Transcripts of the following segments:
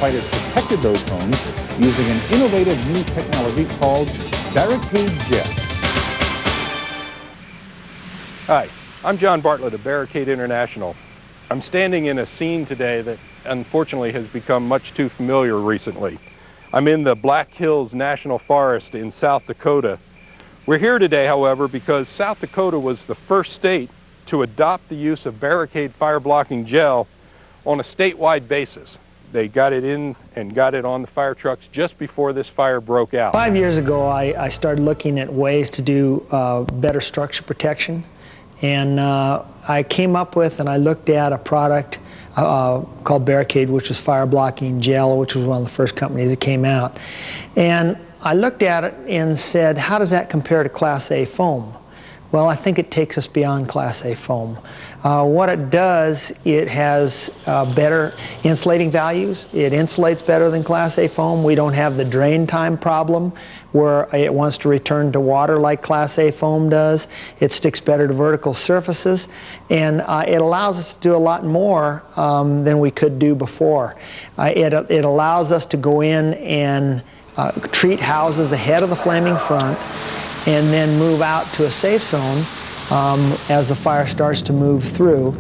firefighters protected those homes using an innovative new technology called Barricade Gel. Hi, I'm John Bartlett of Barricade International. I'm standing in a scene today that unfortunately has become much too familiar recently. I'm in the Black Hills National Forest in South Dakota. We're here today, however, because South Dakota was the first state to adopt the use of Barricade Fire Blocking Gel on a statewide basis. They got it in and got it on the fire trucks just before this fire broke out. 5 years ago, I started looking at ways to do better structure protection. And I came up with and I looked at a product called Barricade, which was fire blocking gel, which was one of the first companies that came out. And I looked at it and said, how does that compare to Class A foam? Well, I think it takes us beyond Class A foam. What it does, it has better insulating values. It insulates better than Class A foam. We don't have the drain time problem where it wants to return to water like Class A foam does. It sticks better to vertical surfaces, and it allows us to do a lot more than we could do before. It allows us to go in and treat houses ahead of the flaming front and then move out to a safe zone as the fire starts to move through.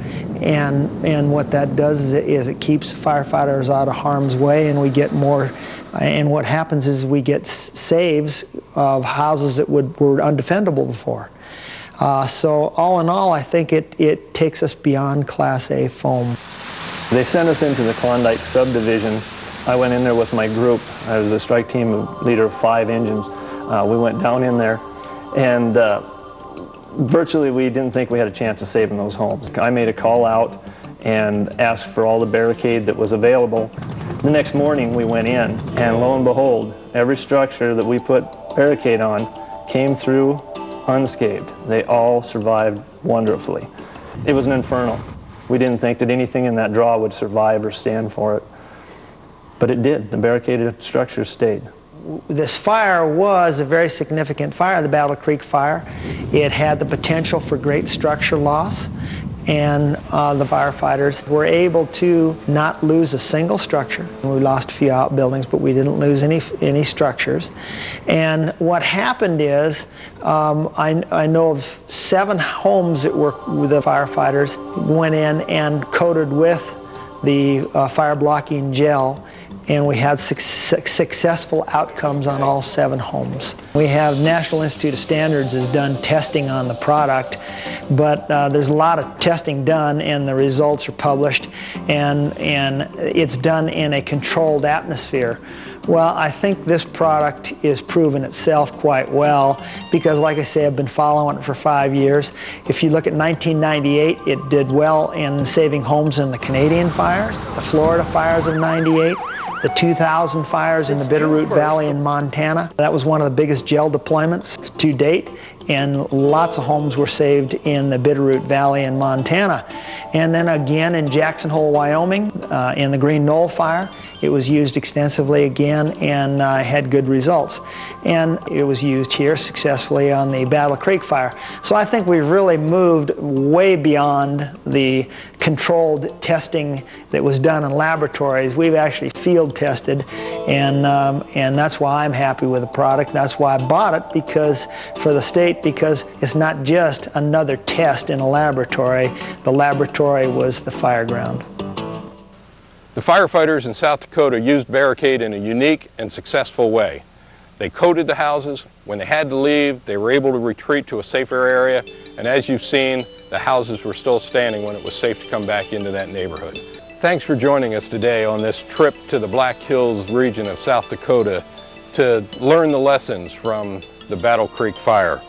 And what that does is it keeps firefighters out of harm's way, and we get more, and what happens is we get saves of houses that were undefendable before. So all in all, I think it takes us beyond Class A foam. They sent us into the Klondike subdivision. I went in there with my group. I was a strike team leader of 5 engines. We went down in there, and virtually we didn't think we had a chance of saving those homes. I made a call out and asked for all the barricade that was available. The next morning we went in, and lo and behold, every structure that we put barricade on came through unscathed. They all survived wonderfully. It was an inferno. We didn't think that anything in that draw would survive or stand for it, but it did. The barricaded structures stayed. This fire was a very significant fire, the Battle Creek fire. It had the potential for great structure loss, and the firefighters were able to not lose a single structure. We lost a few outbuildings, but we didn't lose any structures. And what happened is, I know of 7 homes that were the firefighters went in and coated with the fire blocking gel, and we had successful outcomes on all 7 homes. We have National Institute of Standards has done testing on the product, but there's a lot of testing done, and the results are published, and it's done in a controlled atmosphere. Well, I think this product is proven itself quite well because, like I say, I've been following it for 5 years. If you look at 1998, it did well in saving homes in the Canadian fires, the Florida fires of '98, the 2000 fires in the Bitterroot Valley in Montana. That was one of the biggest gel deployments to date, and lots of homes were saved in the Bitterroot Valley in Montana. And then again in Jackson Hole, Wyoming, in the Green Knoll fire, it was used extensively again and had good results. And it was used here successfully on the Battle Creek fire. So I think we've really moved way beyond the controlled testing that was done in laboratories. We've actually field tested, and that's why I'm happy with the product. That's why I bought it, because for the state, because it's not just another test in a laboratory. The laboratory was the fire ground. The firefighters in South Dakota used Barricade in a unique and successful way. They coated the houses. When they had to leave, they were able to retreat to a safer area, and as you've seen, the houses were still standing when it was safe to come back into that neighborhood. Thanks for joining us today on this trip to the Black Hills region of South Dakota to learn the lessons from the Battle Creek fire.